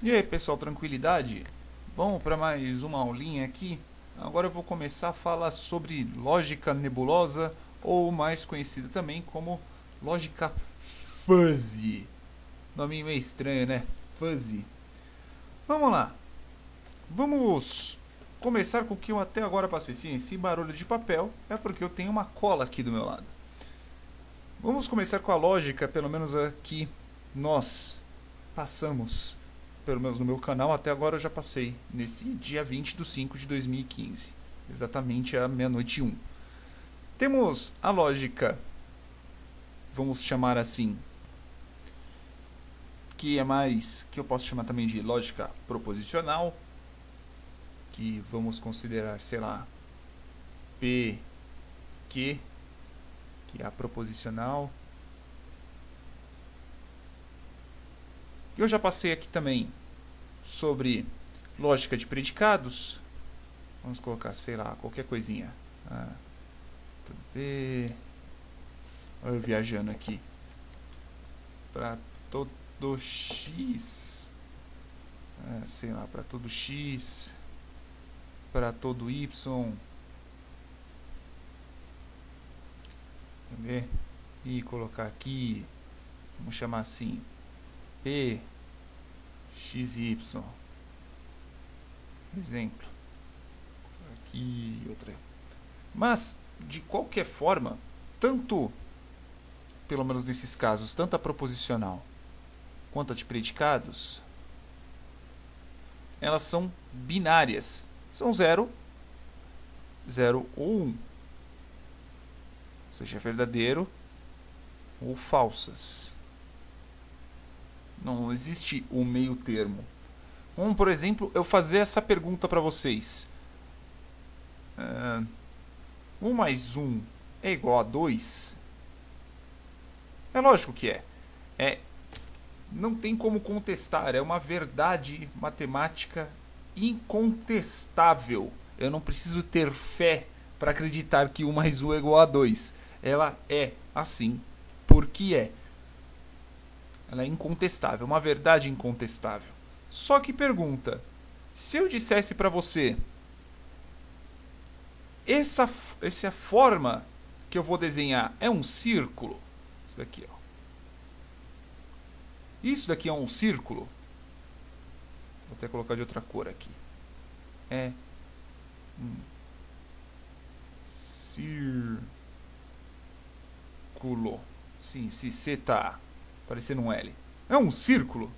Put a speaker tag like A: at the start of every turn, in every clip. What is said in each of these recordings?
A: E aí pessoal, tranquilidade? Vamos para mais uma aulinha aqui. Agora eu vou começar a falar sobre lógica nebulosa, ou mais conhecida também como lógica fuzzy. Nome meio estranho, né? Fuzzy. Vamos lá. Vamos começar com o que eu até agora passei. Sim, esse barulho de papel é porque eu tenho uma cola aqui do meu lado. Vamos começar com a lógica, pelo menos aqui nós passamos, pelo menos no meu canal, até agora eu já passei, nesse dia 20 de 5 de 2015, exatamente à meia-noite 1. Temos a lógica, vamos chamar assim, que é mais, que eu posso chamar também de lógica proposicional, que vamos considerar, sei lá, P, Q, que é a proposicional. Eu já passei aqui também sobre lógica de predicados. Vamos colocar, sei lá, qualquer coisinha. Tudo bem. Olha eu viajando aqui. Para todo x. Sei lá, para todo x. Para todo y. Entendeu? E colocar aqui. Vamos chamar assim. P. XY. Exemplo. Aqui, outra. Mas, de qualquer forma, tanto, pelo menos nesses casos, tanto a proposicional quanto a de predicados, elas são binárias. São 0, 0 ou 1. Ou seja, verdadeiro ou falsas. Não existe o meio termo. Vamos, por exemplo, eu fazer essa pergunta para vocês. 1 mais 1 é igual a 2? É lógico que é. Não tem como contestar. É uma verdade matemática incontestável. Eu não preciso ter fé para acreditar que 1 mais 1 é igual a 2. Ela é assim porque é. Ela é incontestável, uma verdade incontestável. Só que pergunta, se eu dissesse para você, essa forma que eu vou desenhar é um círculo? Isso daqui, ó. Isso daqui é um círculo? Vou até colocar de outra cor aqui. É um círculo. Sim, se C tá parecendo um L. É um círculo?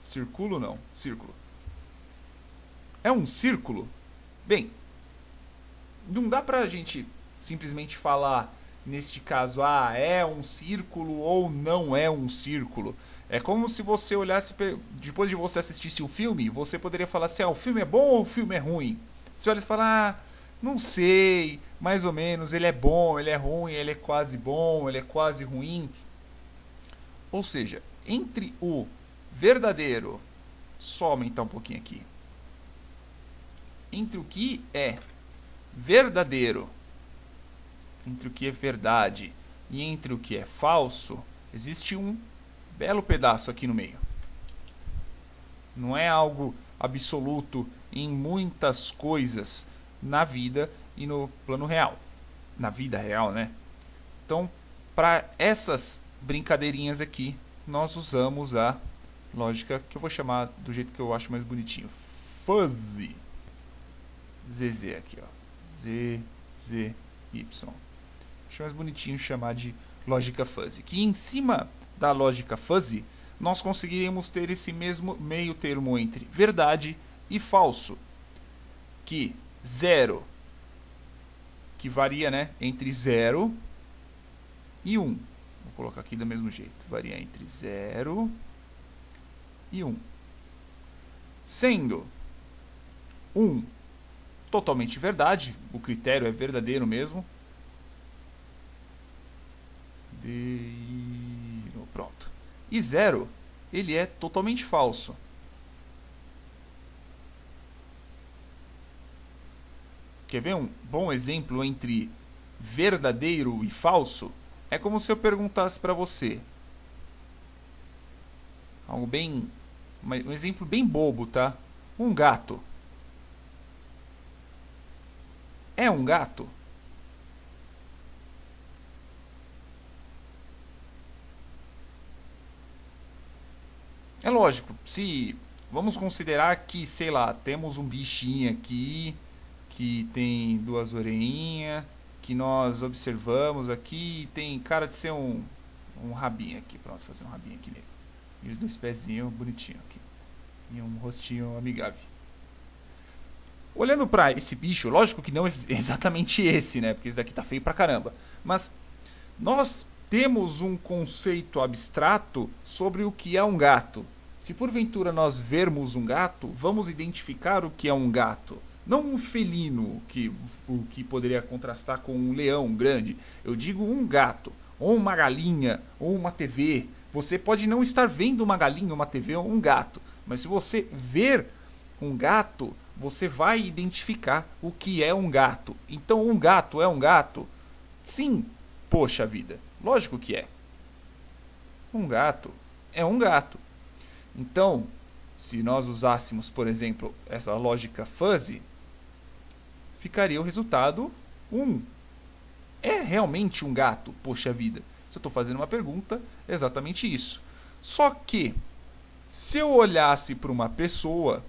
A: Círculo não, círculo. É um círculo? Bem, não dá pra gente simplesmente falar, neste caso, é um círculo ou não é um círculo. É como se você olhasse, depois de você assistisse o filme, você poderia falar assim, o filme é bom ou o filme é ruim? Você olha e fala, não sei, mais ou menos, ele é bom, ele é ruim, ele é quase bom, ele é quase ruim. Ou seja, entre o verdadeiro, só aumentar um pouquinho aqui, entre o que é verdadeiro, entre o que é verdade e entre o que é falso, existe um belo pedaço aqui no meio. Não é algo absoluto em muitas coisas na vida e no plano real. Na vida real, né? Então, para essas brincadeirinhas aqui, nós usamos a lógica que eu vou chamar do jeito que eu acho mais bonitinho. Fuzzy. ZZ aqui, ó. ZZY. Acho mais bonitinho chamar de lógica fuzzy. Que em cima da lógica fuzzy, nós conseguiríamos ter esse mesmo meio termo entre verdade e falso. Que 0, que varia, né, entre 0 e 1. Vou colocar aqui do mesmo jeito. Varia entre 0 e 1. Sendo 1 totalmente verdade, o critério é verdadeiro mesmo. Pronto. E 0, ele é totalmente falso. Quer ver um bom exemplo entre verdadeiro e falso? É como se eu perguntasse para você algo bem um exemplo bem bobo, tá? Um gato. É um gato? É lógico, se vamos considerar que, sei lá, temos um bichinho aqui que tem duas orelhinhas, que nós observamos aqui e tem cara de ser um rabinho aqui. Pronto, fazer um rabinho aqui nele. E os dois pezinhos bonitinhos aqui. E um rostinho amigável. Olhando pra esse bicho, lógico que não exatamente esse, né? Porque esse daqui tá feio pra caramba. Mas nós temos um conceito abstrato sobre o que é um gato. Se porventura nós vermos um gato, vamos identificar o que é um gato. Não um felino, o que poderia contrastar com um leão grande. Eu digo um gato, ou uma galinha, ou uma TV. Você pode não estar vendo uma galinha, uma TV ou um gato. Mas se você ver um gato, você vai identificar o que é um gato. Então um gato é um gato? Sim, poxa vida, lógico que é. Um gato é um gato. Então, se nós usássemos, por exemplo, essa lógica fuzzy, ficaria o resultado 1. É realmente um gato? Poxa vida. Se eu estou fazendo uma pergunta, é exatamente isso. Só que, se eu olhasse para uma pessoa,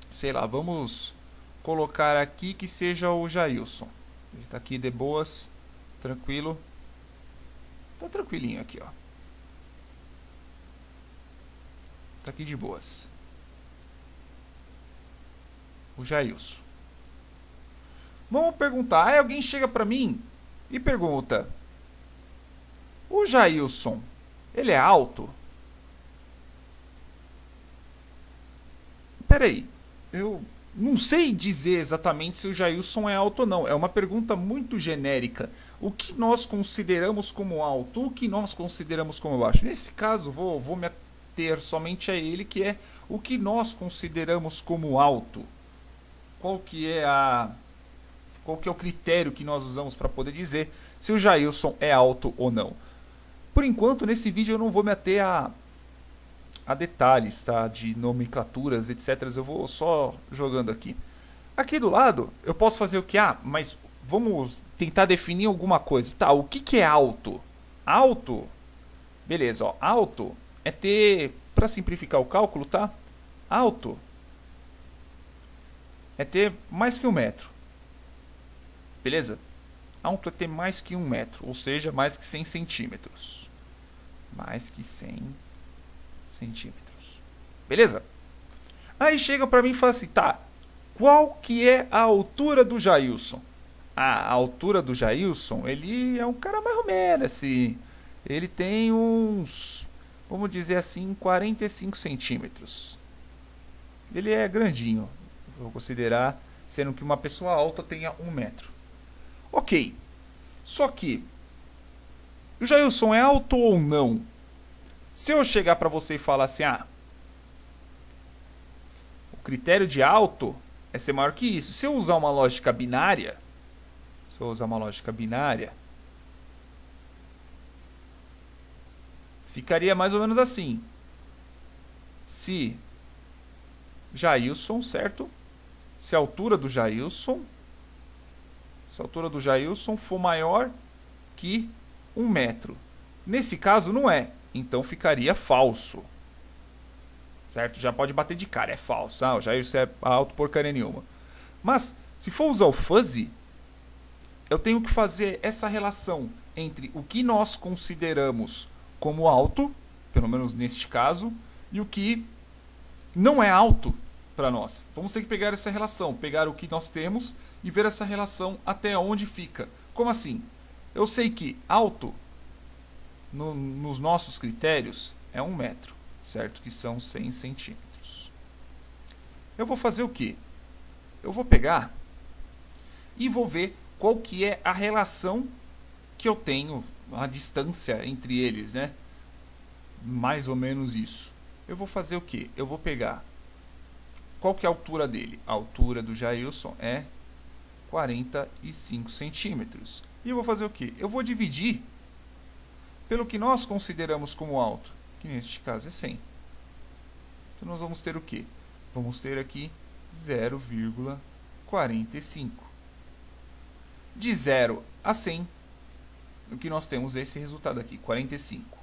A: sei lá, vamos colocar aqui que seja o Jailson. Ele está aqui de boas, tranquilo. Tá tranquilinho aqui, ó. Tá aqui de boas. O Jailson. Vamos perguntar. Aí alguém chega pra mim e pergunta: o Jailson, ele é alto? Peraí, eu não sei dizer exatamente se o Jailson é alto ou não. É uma pergunta muito genérica. O que nós consideramos como alto? O que nós consideramos como baixo? Nesse caso, vou me ater somente a ele, que é o que nós consideramos como alto. Qual que é o critério que nós usamos para poder dizer se o Jailson é alto ou não. Por enquanto, nesse vídeo eu não vou me ater a detalhes, tá? De nomenclaturas, etc. Eu vou só jogando aqui. Aqui do lado, eu posso fazer o que? Mas vamos tentar definir alguma coisa. Tá, o que é alto? Alto, beleza, ó. Alto é ter, para simplificar o cálculo, tá? Alto é ter mais que 1 metro. Beleza? Alto é ter mais que 1 metro, ou seja, mais que 100 centímetros. Mais que 100 centímetros. Beleza? Aí chega pra mim e fala assim, tá, qual que é a altura do Jailson? A altura do Jailson, ele é um cara mais ou menos assim. Ele tem uns, vamos dizer assim, 45 centímetros. Ele é grandinho. Vou considerar, sendo que uma pessoa alta tenha 1 metro. Ok. Só que o Jailson é alto ou não? Se eu chegar para você e falar assim, o critério de alto é ser maior que isso. Se eu usar uma lógica binária, ficaria mais ou menos assim. Se Jailson, certo? Se a altura do Jailson for maior que 1 metro. Nesse caso não é, então ficaria falso. Certo? Já pode bater de cara, é falso. O Jailson é alto porcaria nenhuma. Mas, se for usar o fuzzy, eu tenho que fazer essa relação entre o que nós consideramos como alto, pelo menos neste caso, e o que não é alto para nós. Vamos ter que pegar essa relação, pegar o que nós temos e ver essa relação até onde fica. Como assim? Eu sei que alto, nos nossos critérios, é 1 metro, certo? Que são 100 centímetros. Eu vou fazer o quê? Eu vou pegar e vou ver qual que é a relação que eu tenho, a distância entre eles, né? Mais ou menos isso. Eu vou fazer o quê? Eu vou pegar, qual que é a altura dele? A altura do Jailson é 45 centímetros. E eu vou fazer o quê? Eu vou dividir pelo que nós consideramos como alto, que neste caso é 100. Então nós vamos ter o quê? Vamos ter aqui 0,45. De 0 a 100, o que nós temos é esse resultado aqui, 45.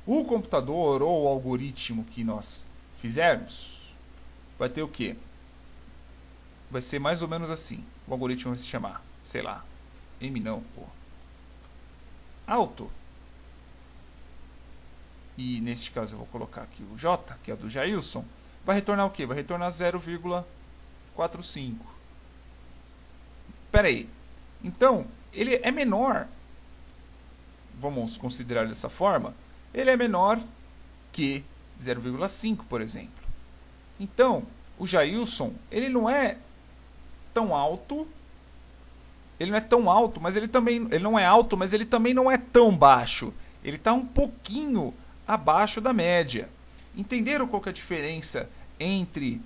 A: O computador ou o algoritmo que nós fizermos vai ter o quê? Vai ser mais ou menos assim. O algoritmo vai se chamar, sei lá, M não, pô. Alto. E neste caso eu vou colocar aqui o J, que é o do Jailson. Vai retornar o quê? Vai retornar 0,45. Espera aí. Então, ele é menor. Vamos considerar dessa forma. Ele é menor que 0,5, por exemplo. Então, o Jailson, ele não é tão alto. Ele não é tão alto, mas ele não é alto, mas ele também não é tão baixo. Ele está um pouquinho abaixo da média. Entenderam qual que é a diferença entre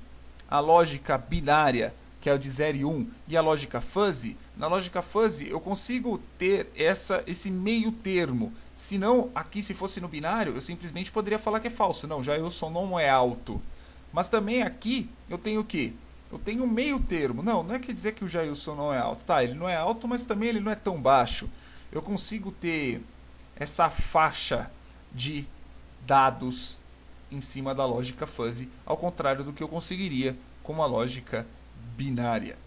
A: a lógica binária, que é o de 0 e 1, e a lógica fuzzy? Na lógica fuzzy eu consigo ter esse meio termo. Se não, aqui se fosse no binário, eu simplesmente poderia falar que é falso. Não, Jailson não é alto. Mas também aqui eu tenho o quê? Eu tenho um meio termo. Não é quer dizer que o Jailson não é alto. Tá, ele não é alto, mas também ele não é tão baixo. Eu consigo ter essa faixa de dados em cima da lógica fuzzy, ao contrário do que eu conseguiria com uma lógica binária.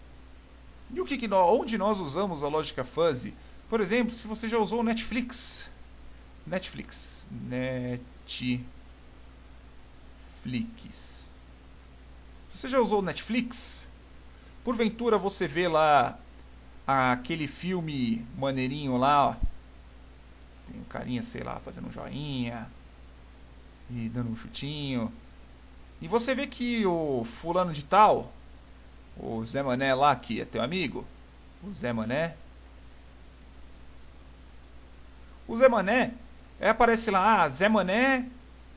A: E onde nós usamos a lógica fuzzy? Por exemplo, se você já usou o Netflix. Se você já usou o Netflix, porventura você vê lá aquele filme maneirinho lá, ó. Tem um carinha, sei lá, fazendo um joinha e dando um chutinho. E você vê que o fulano de tal, o Zé Mané lá, que é teu amigo, o Zé Mané, aparece lá, Zé Mané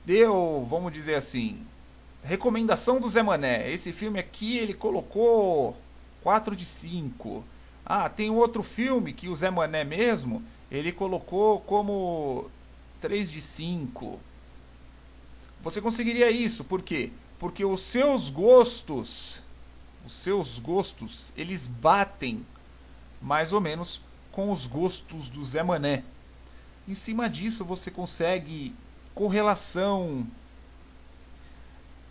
A: deu, vamos dizer assim, recomendação do Zé Mané. Esse filme aqui ele colocou 4 de 5. Tem outro filme que o Zé Mané mesmo, ele colocou como 3 de 5. Você conseguiria isso, por quê? Porque os seus gostos, eles batem mais ou menos com os gostos do Zé Mané. Em cima disso você consegue correlação,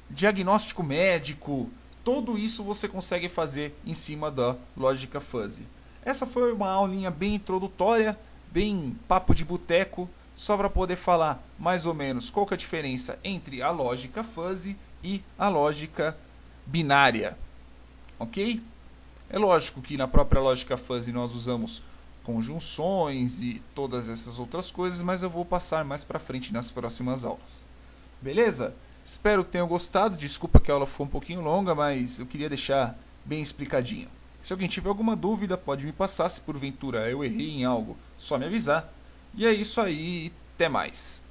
A: diagnóstico médico, tudo isso você consegue fazer em cima da lógica fuzzy. Essa foi uma aulinha bem introdutória, bem papo de boteco, só para poder falar mais ou menos qual que é a diferença entre a lógica fuzzy e a lógica binária. Ok? É lógico que na própria lógica fuzzy nós usamos conjunções e todas essas outras coisas, mas eu vou passar mais para frente nas próximas aulas. Beleza? Espero que tenham gostado. Desculpa que a aula ficou um pouquinho longa, mas eu queria deixar bem explicadinho. Se alguém tiver alguma dúvida, pode me passar. Se porventura eu errei em algo, só me avisar. E é isso aí, até mais.